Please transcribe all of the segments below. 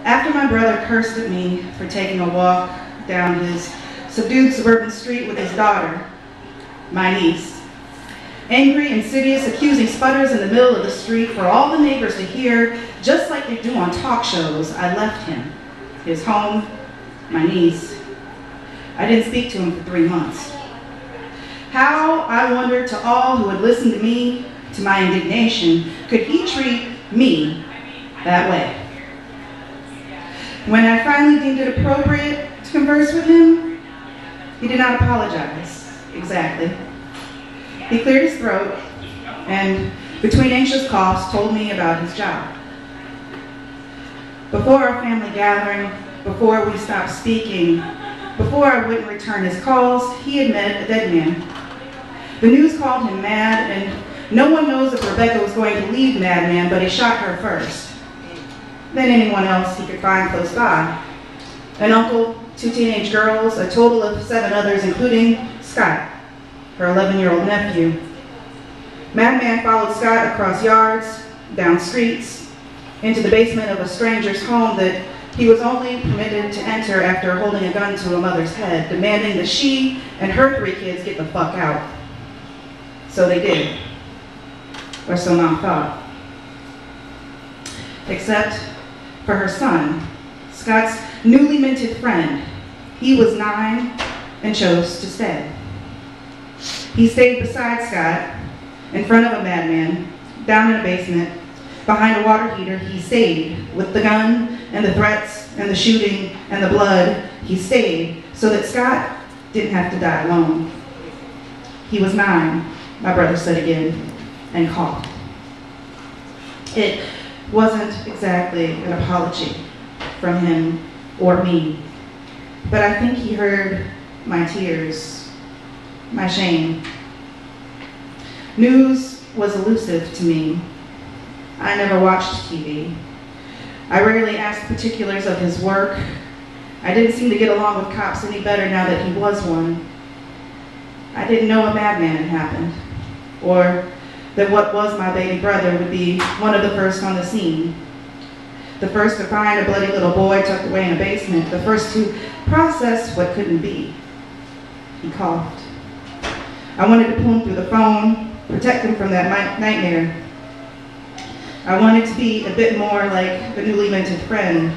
After my brother cursed at me for taking a walk down his subdued suburban street with his daughter, my niece, angry, insidious, accusing sputters in the middle of the street for all the neighbors to hear, just like they do on talk shows, I left him, his home, my niece. I didn't speak to him for 3 months. How, I wondered to all who had listened to me, to my indignation, could he treat me that way? When I finally deemed it appropriate to converse with him, he did not apologize, exactly. He cleared his throat and, between anxious coughs, told me about his job. Before our family gathering, before we stopped speaking, before I wouldn't return his calls, he had met a dead man. The news called him mad, and no one knows if Rebecca was going to leave Madman, but he shot her first. Then anyone else he could find close by. An uncle, 2 teenage girls, a total of 7 others, including Scott, her 11-year-old nephew. Madman followed Scott across yards, down streets, into the basement of a stranger's home that he was only permitted to enter after holding a gun to a mother's head, demanding that she and her 3 kids get the fuck out. So they did, or so Mom thought. Except for her son, Scott's newly minted friend. He was 9 and chose to stay. He stayed beside Scott, in front of a madman, down in a basement, behind a water heater. He stayed with the gun and the threats and the shooting and the blood. He stayed so that Scott didn't have to die alone. He was 9, my brother said again, and coughed. It wasn't exactly an apology from him or me, but I think he heard my tears, my shame. News was elusive to me. I never watched TV. I rarely asked particulars of his work. I didn't seem to get along with cops any better now that he was one. I didn't know a madman had happened, or that what was my baby brother would be one of the first on the scene. The first to find a bloody little boy tucked away in a basement. The first to process what couldn't be. He coughed. I wanted to pull him through the phone, protect him from that nightmare. I wanted to be a bit more like the newly minted friend,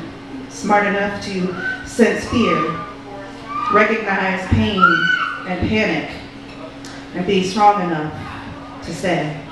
smart enough to sense fear, recognize pain and panic, and be strong enough to stay.